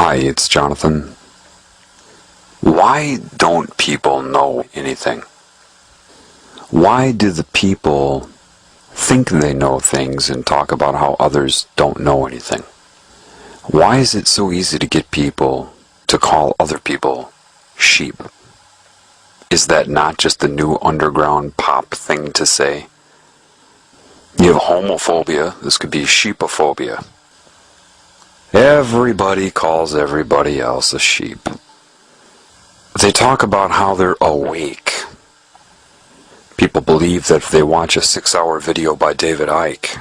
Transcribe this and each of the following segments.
Hi, it's Jonathan. Why don't people know anything? Why do the people think they know things and talk about how others don't know anything? Why is it so easy to get people to call other people sheep? Is that not just the new underground pop thing to say? You have homophobia, this could be sheepophobia. Everybody calls everybody else a sheep. They talk about how they're awake. People believe that if they watch a 6-hour video by David Icke,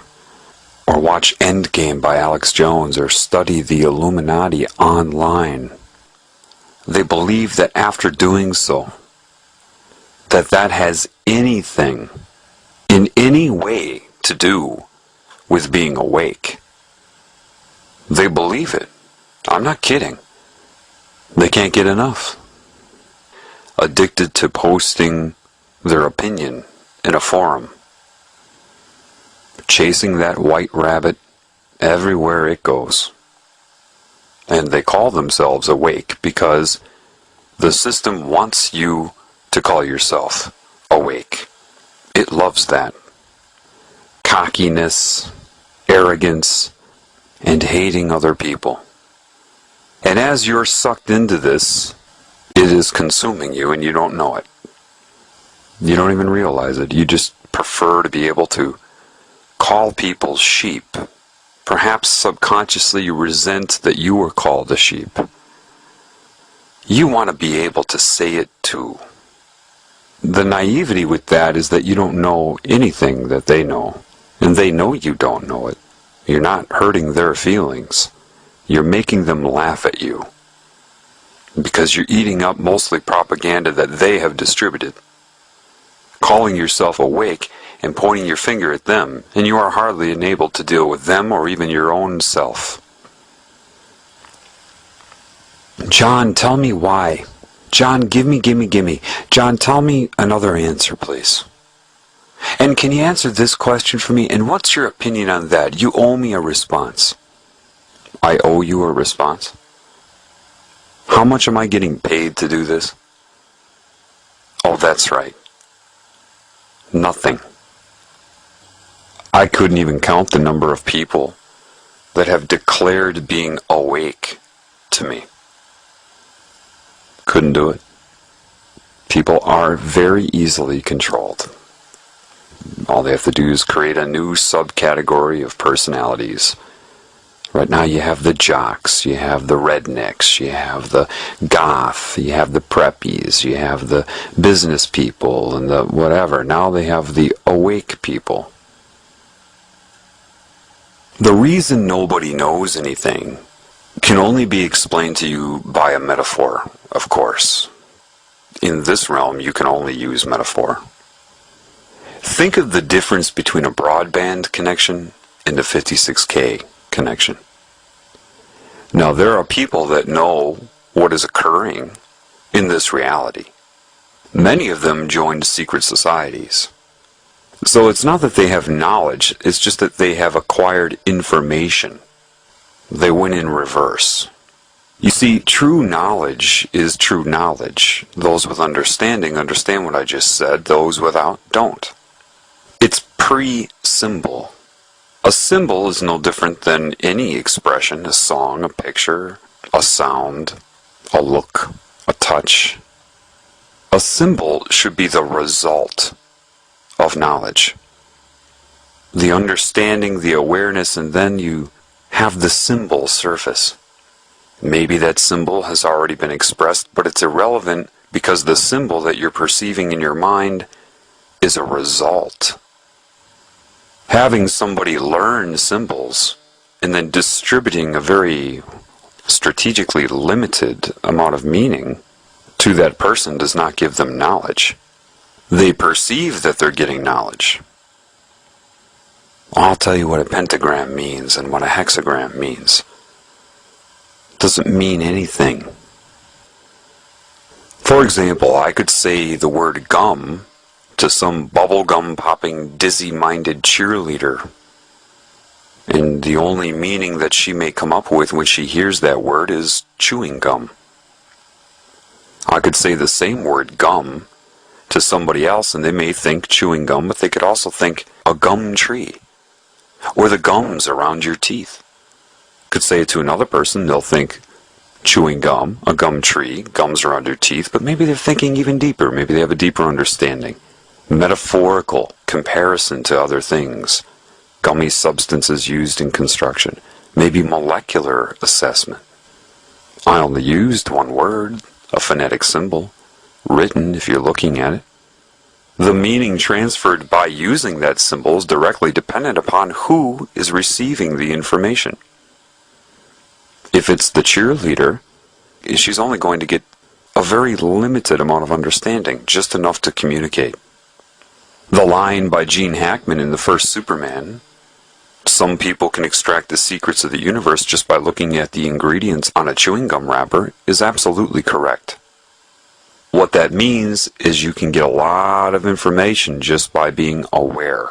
or watch Endgame by Alex Jones, or study the Illuminati online, they believe that after doing so, that has anything, in any way, to do with being awake. They believe it. I'm not kidding. They can't get enough. Addicted to posting their opinion in a forum. Chasing that white rabbit everywhere it goes. And they call themselves awake because the system wants you to call yourself awake. It loves that. Cockiness, arrogance, and hating other people. And as you're sucked into this, it is consuming you and you don't know it. You don't even realize it. You just prefer to be able to call people sheep. Perhaps subconsciously you resent that you were called a sheep. You want to be able to say it too. The naivety with that is that you don't know anything that they know. And they know you don't know it. You're not hurting their feelings. You're making them laugh at you. Because you're eating up mostly propaganda that they have distributed. Calling yourself awake and pointing your finger at them, and you are hardly enabled to deal with them or even your own self. John, tell me why. John, give me. John, tell me another answer, please. And can you answer this question for me? And what's your opinion on that? You owe me a response. I owe you a response? How much am I getting paid to do this? Oh, that's right. Nothing. I couldn't even count the number of people that have declared being awake to me. Couldn't do it. People are very easily controlled. All they have to do is create a new subcategory of personalities. Right now you have the jocks, you have the rednecks, you have the goth, you have the preppies, you have the business people, and the whatever. Now they have the awake people. The reason nobody knows anything can only be explained to you by a metaphor, of course. In this realm, you can only use metaphor. Think of the difference between a broadband connection and a 56K connection. Now, there are people that know what is occurring in this reality. Many of them joined secret societies. So it's not that they have knowledge, it's just that they have acquired information. They went in reverse. You see, true knowledge is true knowledge. Those with understanding understand what I just said. Those without don't. It's pre-symbol. A symbol is no different than any expression, a song, a picture, a sound, a look, a touch. A symbol should be the result of knowledge. The understanding, the awareness, and then you have the symbol surface. Maybe that symbol has already been expressed, but it's irrelevant because the symbol that you're perceiving in your mind is a result. Having somebody learn symbols and then distributing a very strategically limited amount of meaning to that person does not give them knowledge. They perceive that they're getting knowledge. I'll tell you what a pentagram means and what a hexagram means. It doesn't mean anything. For example, I could say the word gum to some bubblegum popping dizzy-minded cheerleader And the only meaning that she may come up with when she hears that word is chewing gum. I could say the same word gum to somebody else and they may think chewing gum, but they could also think a gum tree or the gums around your teeth. Could say it to another person, they'll think chewing gum, a gum tree, gums around your teeth, but maybe they're thinking even deeper. Maybe they have a deeper understanding. Metaphorical comparison to other things. Gummy substances used in construction. Maybe molecular assessment. I only used one word, a phonetic symbol, written if you're looking at it. The meaning transferred by using that symbol is directly dependent upon who is receiving the information. If it's the cheerleader, she's only going to get a very limited amount of understanding, just enough to communicate. The line by Gene Hackman in the first Superman, some people can extract the secrets of the universe just by looking at the ingredients on a chewing gum wrapper, is absolutely correct. What that means is you can get a lot of information just by being aware.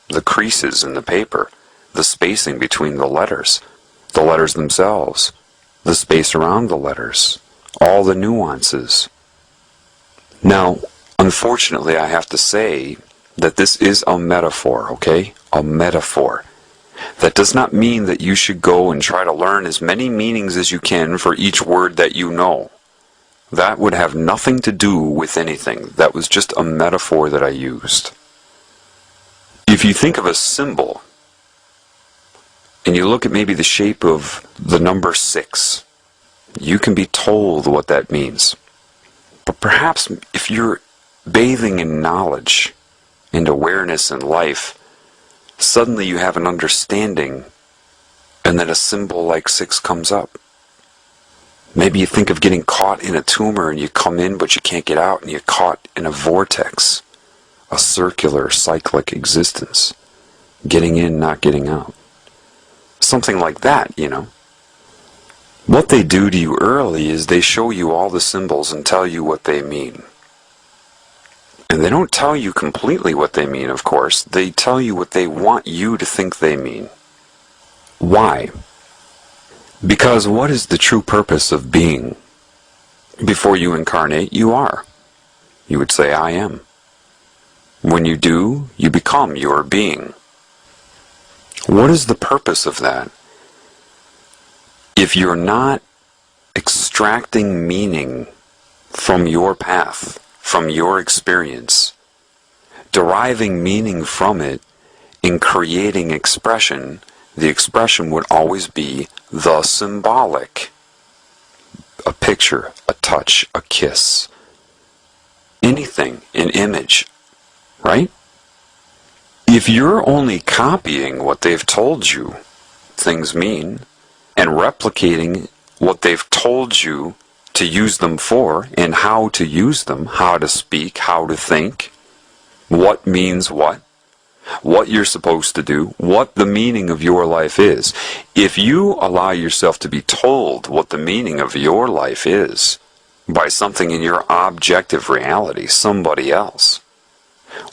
The creases in the paper, the spacing between the letters themselves, the space around the letters, all the nuances. Now, unfortunately, I have to say that this is a metaphor, okay? A metaphor. That does not mean that you should go and try to learn as many meanings as you can for each word that you know. That would have nothing to do with anything. That was just a metaphor that I used. If you think of a symbol, and you look at maybe the shape of the number 6, you can be told what that means. But perhaps if you're bathing in knowledge and awareness in life, suddenly you have an understanding, and then a symbol like 6 comes up. Maybe you think of getting caught in a tumor and you come in but you can't get out and you're caught in a vortex, a circular, cyclic existence. Getting in, not getting out. Something like that, you know. What they do to you early is they show you all the symbols and tell you what they mean. And they don't tell you completely what they mean, of course. They tell you what they want you to think they mean. Why? Because what is the true purpose of being? Before you incarnate, you are. You would say, I am. When you do, you become your being. What is the purpose of that? If you're not extracting meaning from your path, from your experience, deriving meaning from it, in creating expression, the expression would always be the symbolic. A picture, a touch, a kiss, anything, an image, right? If you're only copying what they've told you things mean, and replicating what they've told you to use them for, and how to use them, how to speak, how to think, what means what you're supposed to do, what the meaning of your life is. If you allow yourself to be told what the meaning of your life is by something in your objective reality, somebody else,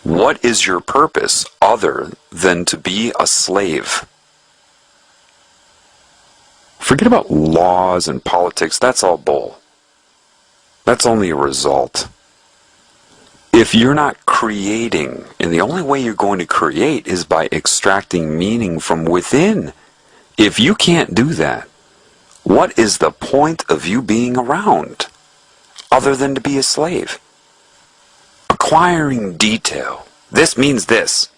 what is your purpose other than to be a slave? Forget about laws and politics, that's all bull. That's only a result. If you're not creating, and the only way you're going to create is by extracting meaning from within. If you can't do that, what is the point of you being around other than to be a slave? Acquiring detail. This means this.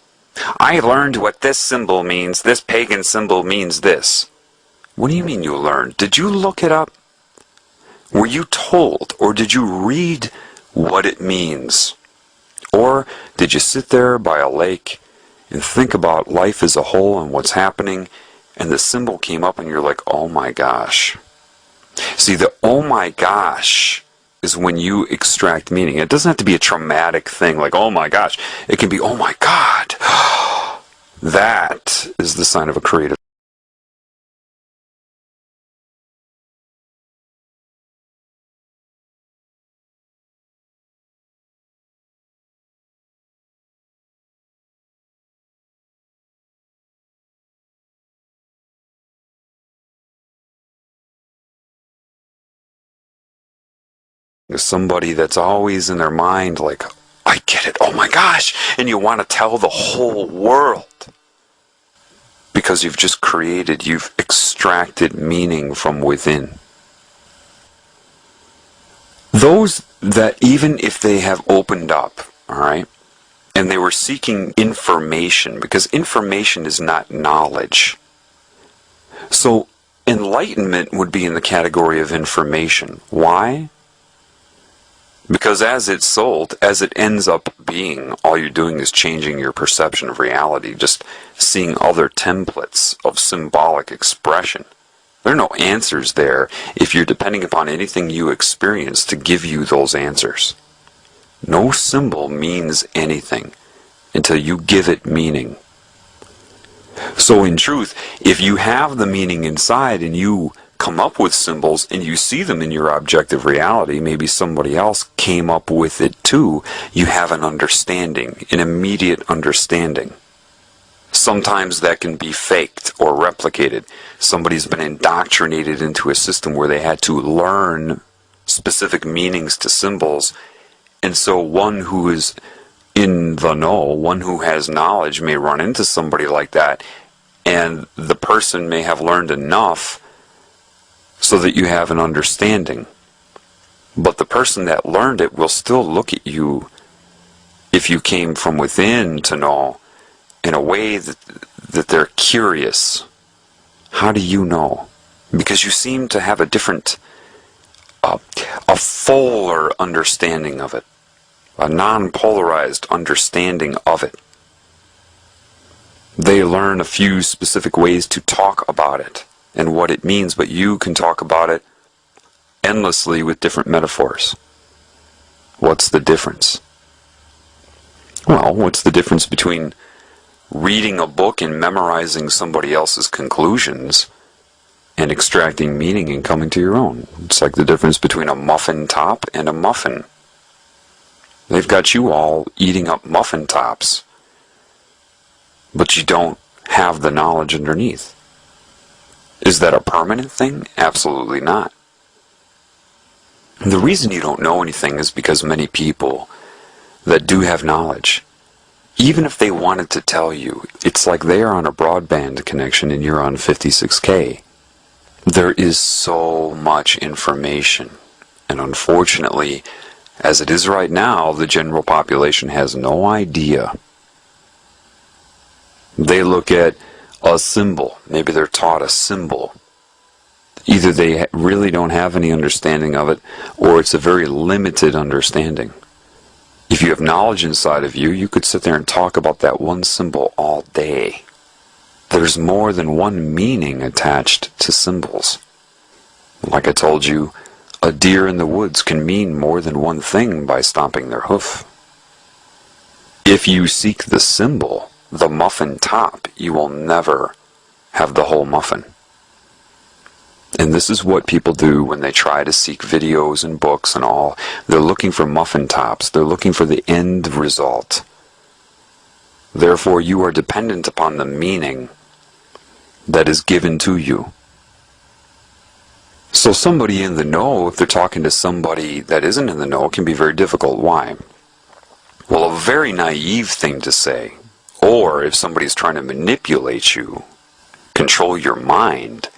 I learned what this symbol means. This pagan symbol means this. What do you mean you learned? Did you look it up? Were you told, or did you read what it means? Or did you sit there by a lake and think about life as a whole and what's happening, and the symbol came up and you're like, oh my gosh. See, the oh my gosh is when you extract meaning. It doesn't have to be a traumatic thing like, oh my gosh. It can be, oh my God. That is the sign of a creative Somebody that's always in their mind like, I get it, oh my gosh, and you want to tell the whole world. Because you've extracted meaning from within. Those that even if they have opened up, alright, and they were seeking information, because information is not knowledge. So enlightenment would be in the category of information. Why? Because as it's sold, as it ends up being, all you're doing is changing your perception of reality, just seeing other templates of symbolic expression. There are no answers there if you're depending upon anything you experience to give you those answers. No symbol means anything until you give it meaning. So in truth, if you have the meaning inside and you come up with symbols and you see them in your objective reality, maybe somebody else came up with it too, you have an understanding, an immediate understanding. Sometimes that can be faked or replicated. Somebody's been indoctrinated into a system where they had to learn specific meanings to symbols, and so one who is in the know, one who has knowledge may run into somebody like that, and the person may have learned enough so that you have an understanding. But the person that learned it will still look at you, if you came from within to know, in a way that they're curious. How do you know? Because you seem to have a different, a fuller understanding of it, a non-polarized understanding of it. They learn a few specific ways to talk about it and what it means, but you can talk about it endlessly with different metaphors. What's the difference? Well, what's the difference between reading a book and memorizing somebody else's conclusions and extracting meaning and coming to your own? It's like the difference between a muffin top and a muffin. They've got you all eating up muffin tops, but you don't have the knowledge underneath. Is that a permanent thing? Absolutely not. The reason you don't know anything is because many people that do have knowledge, even if they wanted to tell you, it's like they are on a broadband connection and you're on 56K. There is so much information, and unfortunately, as it is right now, the general population has no idea. They look at a symbol, maybe they're taught a symbol. Either they really don't have any understanding of it, or it's a very limited understanding. If you have knowledge inside of you, you could sit there and talk about that one symbol all day. There's more than one meaning attached to symbols. Like I told you, a deer in the woods can mean more than one thing by stomping their hoof. If you seek the symbol, the muffin top, you will never have the whole muffin. And this is what people do when they try to seek videos and books and all. They're looking for muffin tops. They're looking for the end result. Therefore, you are dependent upon the meaning that is given to you. So somebody in the know, if they're talking to somebody that isn't in the know, it can be very difficult. Why? Well, a very naive thing to say, or if somebody's trying to manipulate you, control your mind,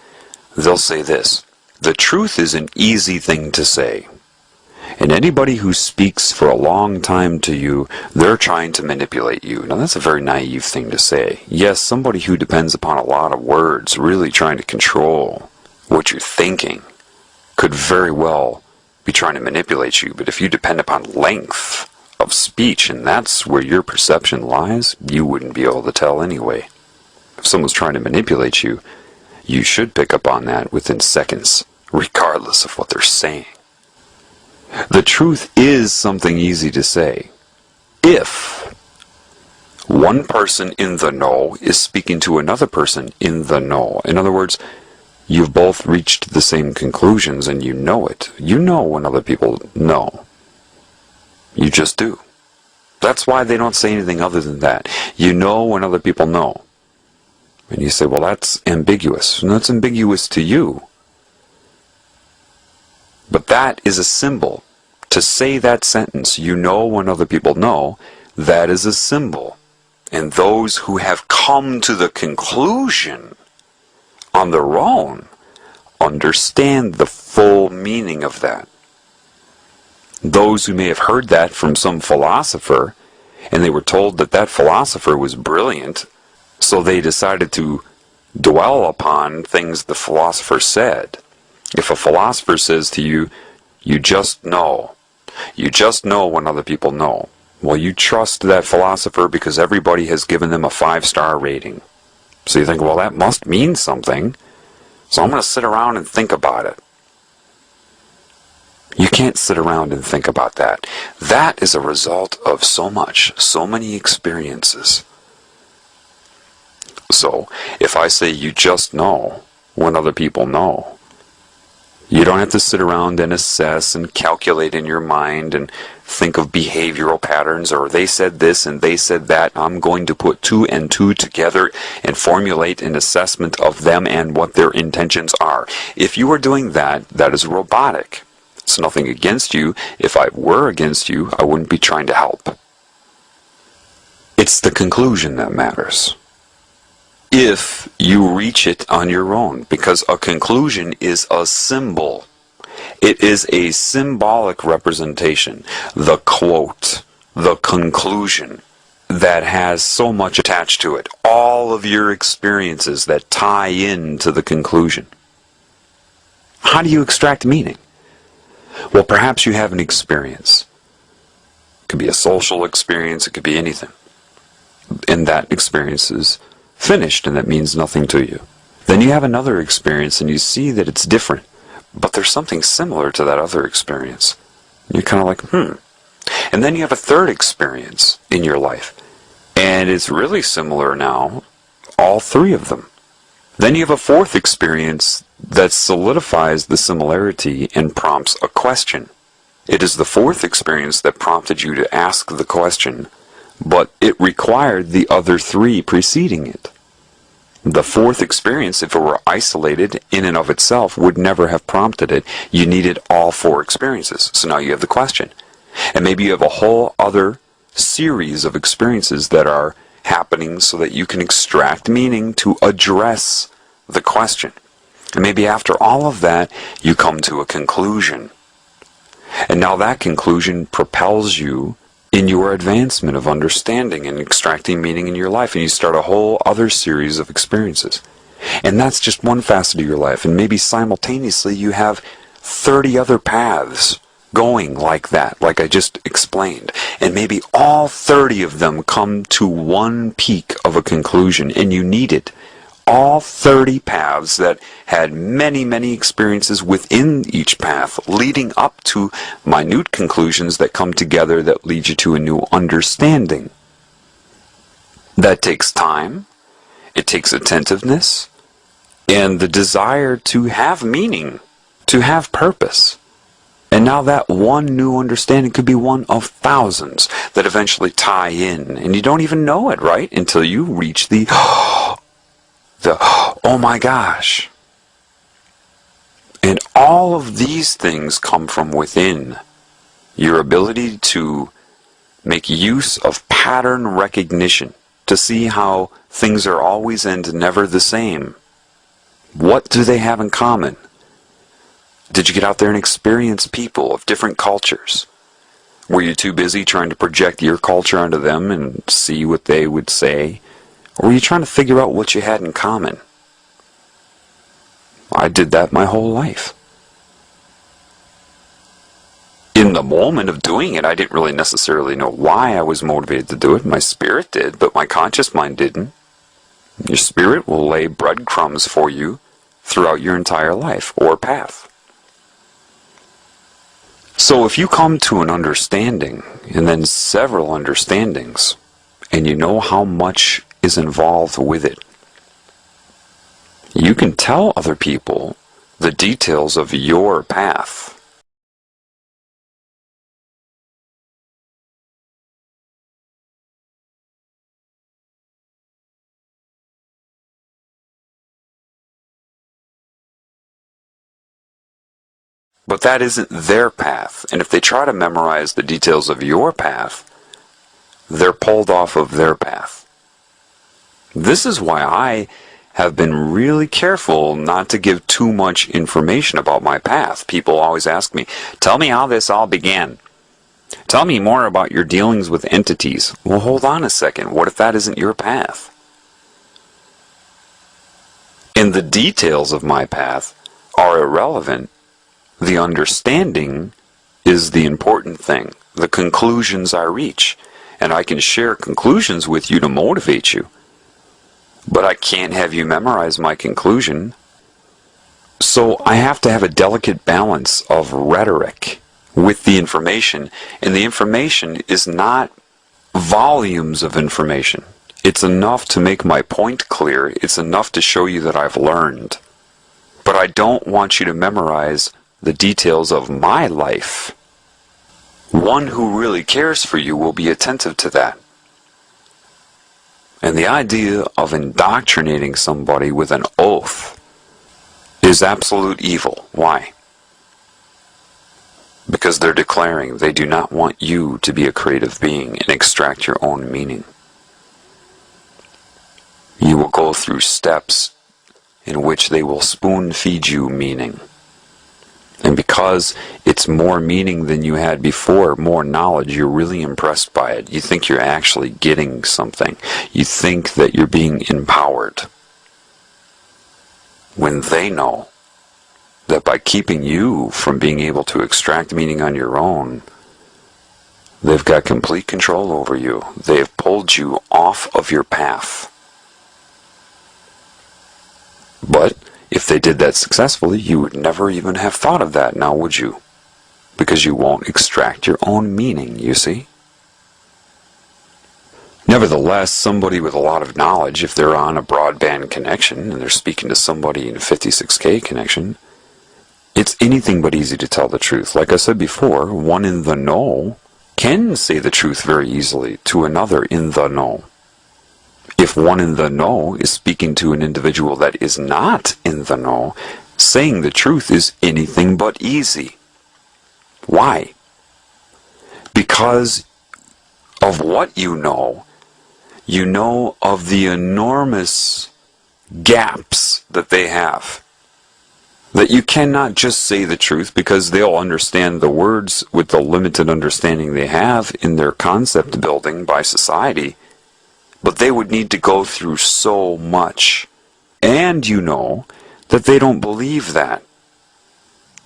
they'll say this: the truth is an easy thing to say. And anybody who speaks for a long time to you, they're trying to manipulate you. Now that's a very naive thing to say. Yes, somebody who depends upon a lot of words, really trying to control what you're thinking, could very well be trying to manipulate you. But if you depend upon length of speech, and that's where your perception lies, you wouldn't be able to tell anyway. If someone's trying to manipulate you, you should pick up on that within seconds, regardless of what they're saying. The truth is something easy to say. If one person in the know is speaking to another person in the know, in other words, you've both reached the same conclusions and you know it. You know when other people know. You just do. That's why they don't say anything other than that. You know when other people know. And you say, well, that's ambiguous. And that's ambiguous to you. But that is a symbol To say that sentence, you know when other people know, that is a symbol. And those who have come to the conclusion on their own understand the full meaning of that. Those who may have heard that from some philosopher, and they were told that that philosopher was brilliant, so they decided to dwell upon things the philosopher said. If a philosopher says to you, you just know when other people know. Well, you trust that philosopher because everybody has given them a 5-star rating. So you think, well, that must mean something, so I'm going to sit around and think about it. You can't sit around and think about that. That is a result of so many experiences. So, if I say you just know when other people know, you don't have to sit around and assess and calculate in your mind and think of behavioral patterns, or they said this and they said that. I'm going to put 2 and 2 together and formulate an assessment of them and what their intentions are. If you are doing that, that is robotic. It's nothing against you. If I were against you, I wouldn't be trying to help. It's the conclusion that matters. If you reach it on your own, because a conclusion is a symbol. It is a symbolic representation, the quote, the conclusion, that has so much attached to it. All of your experiences that tie into the conclusion. How do you extract meaning? Well, perhaps you have an experience. It could be a social experience, it could be anything. And that experience is finished, and that means nothing to you. Then you have another experience, and you see that it's different, but there's something similar to that other experience. You're kind of like, And then you have a third experience in your life, and it's really similar now, all 3 of them. Then you have a fourth experience that solidifies the similarity and prompts a question. It is the fourth experience that prompted you to ask the question, but it required the other 3 preceding it. The fourth experience, if it were isolated in and of itself, would never have prompted it. You needed all 4 experiences. So now you have the question. And maybe you have a whole other series of experiences that are happening so that you can extract meaning to address the question. And maybe after all of that, you come to a conclusion. And now that conclusion propels you in your advancement of understanding and extracting meaning in your life, and you start a whole other series of experiences. And that's just one facet of your life, and maybe simultaneously you have 30 other paths going like that, like I just explained, and maybe all 30 of them come to one peak of a conclusion, and you need it. All 30 paths that had many experiences within each path, leading up to minute conclusions that come together that lead you to a new understanding. That takes time, it takes attentiveness, and the desire to have meaning, to have purpose. And now that one new understanding could be one of thousands that eventually tie in, and you don't even know it, right? Until you reach the oh my gosh. And all of these things come from within. Your ability to make use of pattern recognition, to see how things are always and never the same. What do they have in common? Did you get out there and experience people of different cultures? Were you too busy trying to project your culture onto them and see what they would say? Or were you trying to figure out what you had in common? I did that my whole life. In the moment of doing it, I didn't really necessarily know why I was motivated to do it. My spirit did, but my conscious mind didn't. Your spirit will lay breadcrumbs for you throughout your entire life or path. So if you come to an understanding, and then several understandings, and you know how much is involved with it, you can tell other people the details of your path. But that isn't their path, and if they try to memorize the details of your path, they're pulled off of their path. This is why I have been really careful not to give too much information about my path. People always ask me, tell me how this all began. Tell me more about your dealings with entities. Well, hold on a second. What if that isn't your path? And the details of my path are irrelevant. The understanding is the important thing. The conclusions I reach. And I can share conclusions with you to motivate you. But I can't have you memorize my conclusion. So I have to have a delicate balance of rhetoric with the information. And the information is not volumes of information. It's enough to make my point clear. It's enough to show you that I've learned. But I don't want you to memorize the details of my life. One who really cares for you will be attentive to that. And the idea of indoctrinating somebody with an oath is absolute evil. Why? Because they're declaring they do not want you to be a creative being and extract your own meaning. You will go through steps in which they will spoon feed you meaning. And because it's more meaning than you had before, more knowledge, you're really impressed by it. You think you're actually getting something. You think that you're being empowered. When they know that by keeping you from being able to extract meaning on your own, they've got complete control over you. They've pulled you off of your path. But if they did that successfully, you would never even have thought of that now, would you? Because you won't extract your own meaning, you see? Nevertheless, somebody with a lot of knowledge, if they're on a broadband connection and they're speaking to somebody in a 56K connection, it's anything but easy to tell the truth. Like I said before, one in the know can say the truth very easily to another in the know. If one in the know is speaking to an individual that is not in the know, saying the truth is anything but easy. Why? Because of what you know of the enormous gaps that they have. That you cannot just say the truth because they'll understand the words with the limited understanding they have in their concept building by society. But they would need to go through so much. And you know that they don't believe that.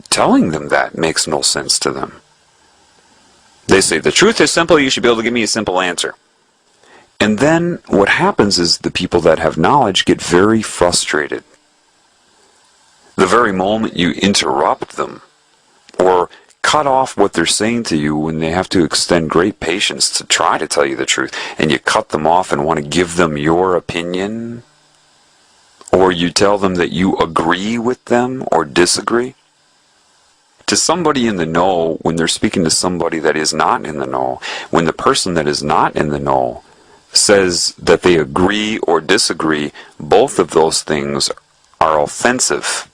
Telling them that makes no sense to them. They say, the truth is simple, you should be able to give me a simple answer. And then what happens is the people that have knowledge get very frustrated. The very moment you interrupt them, or cut off what they're saying to you when they have to extend great patience to try to tell you the truth, and you cut them off and want to give them your opinion, or you tell them that you agree with them or disagree. To somebody in the know, when they're speaking to somebody that is not in the know, when the person that is not in the know says that they agree or disagree, both of those things are offensive.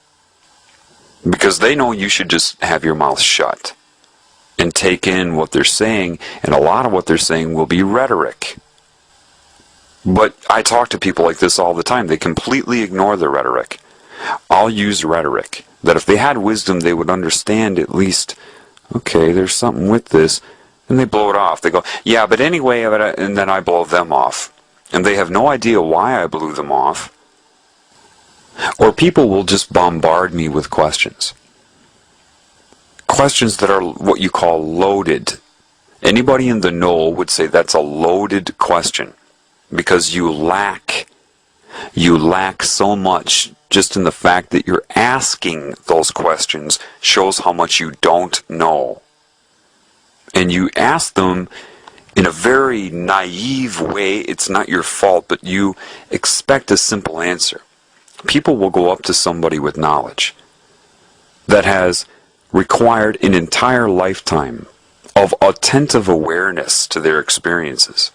Because they know you should just have your mouth shut and take in what they're saying, and a lot of what they're saying will be rhetoric. But I talk to people like this all the time. They completely ignore the rhetoric. I'll use rhetoric. That if they had wisdom, they would understand at least, okay, there's something with this, and they blow it off. They go, yeah, but anyway, and then I blow them off. And they have no idea why I blew them off. Or people will just bombard me with questions. Questions that are what you call loaded. Anybody in the know would say that's a loaded question. Because you lack so much just in the fact that you're asking those questions shows how much you don't know. And you ask them in a very naive way. It's not your fault, but you expect a simple answer. People will go up to somebody with knowledge that has required an entire lifetime of attentive awareness to their experiences,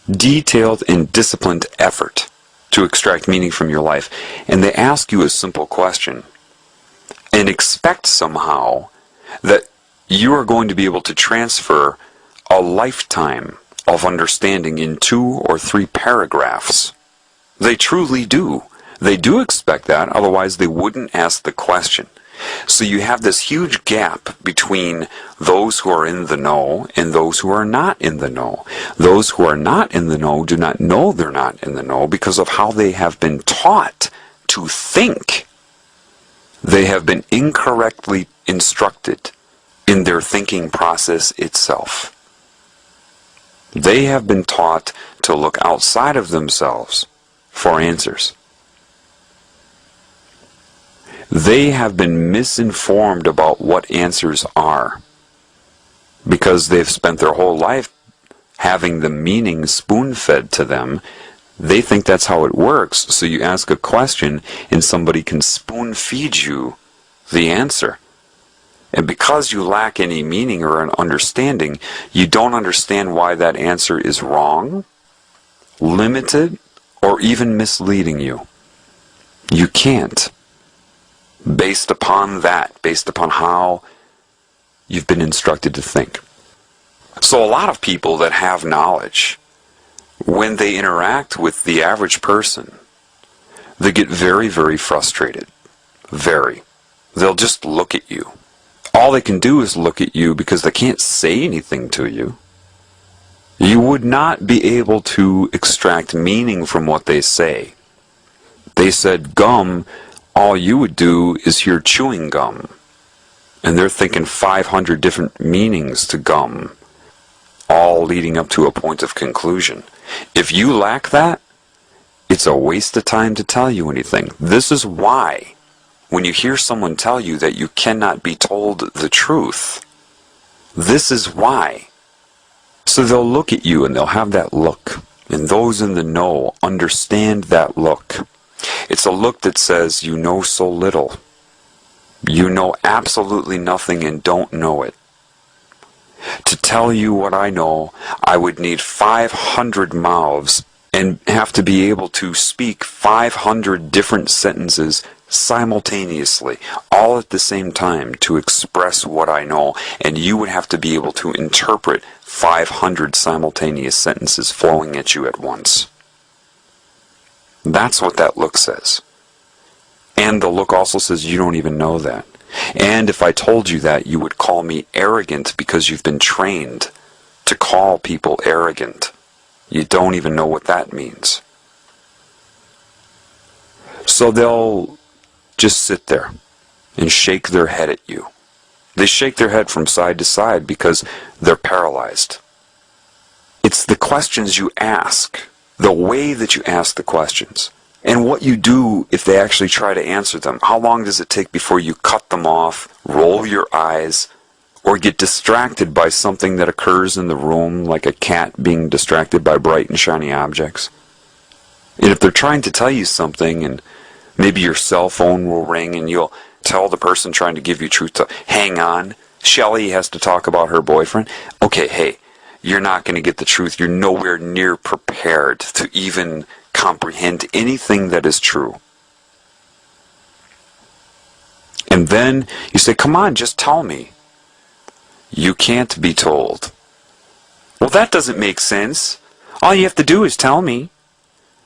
detailed and disciplined effort to extract meaning from your life, and they ask you a simple question. and expect somehow that you are going to be able to transfer a lifetime of understanding in 2 or 3 paragraphs. They truly do. They do expect that, otherwise they wouldn't ask the question. So you have this huge gap between those who are in the know and those who are not in the know. Those who are not in the know do not know they're not in the know because of how they have been taught to think. They have been incorrectly instructed in their thinking process itself. They have been taught to look outside of themselves for answers. They have been misinformed about what answers are because they've spent their whole life having the meaning spoon-fed to them. They think that's how it works, so you ask a question and somebody can spoon-feed you the answer. And because you lack any meaning or an understanding, you don't understand why that answer is wrong, limited, or even misleading you. You can't. Based upon that, based upon how you've been instructed to think. So a lot of people that have knowledge, when they interact with the average person, they get very, very frustrated. Very. They'll just look at you. All they can do is look at you because they can't say anything to you. You would not be able to extract meaning from what they say. They said gum, all you would do is hear chewing gum. And they're thinking 500 different meanings to gum, all leading up to a point of conclusion. If you lack that, it's a waste of time to tell you anything. This is why, when you hear someone tell you that you cannot be told the truth, this is why. So they'll look at you and they'll have that look. And those in the know understand that look. It's a look that says, you know so little. You know absolutely nothing and don't know it. To tell you what I know, I would need 500 mouths and have to be able to speak 500 different sentences simultaneously, all at the same time, to express what I know, and you would have to be able to interpret 500 simultaneous sentences flowing at you at once. That's what that look says. And the look also says you don't even know that. And if I told you that, you would call me arrogant because you've been trained to call people arrogant. You don't even know what that means. So they'll just sit there and shake their head at you. They shake their head from side to side because they're paralyzed. It's the questions you ask, the way that you ask the questions, and what you do if they actually try to answer them. How long does it take before you cut them off, roll your eyes, or get distracted by something that occurs in the room, like a cat being distracted by bright and shiny objects? And if they're trying to tell you something, and maybe your cell phone will ring and you'll tell the person trying to give you truth to hang on, Shelley has to talk about her boyfriend. Okay, hey, you're not going to get the truth. You're nowhere near prepared to even comprehend anything that is true. And then you say, come on, just tell me. You can't be told. Well, that doesn't make sense. All you have to do is tell me.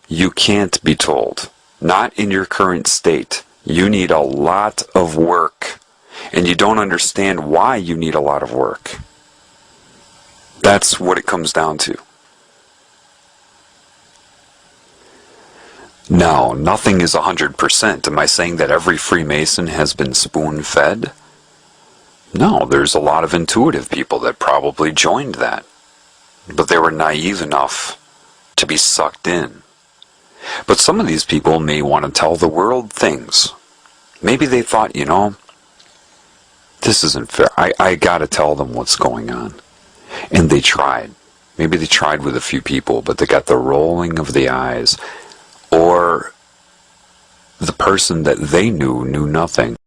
You can't be told. Not in your current state. You need a lot of work. And you don't understand why you need a lot of work. That's what it comes down to. Now, nothing is 100%. Am I saying that every Freemason has been spoon-fed? No, there's a lot of intuitive people that probably joined that. But they were naive enough to be sucked in. But some of these people may want to tell the world things. Maybe they thought, you know, this isn't fair. I gotta tell them what's going on. And they tried. Maybe they tried with a few people, but they got the rolling of the eyes. Or the person that they knew nothing.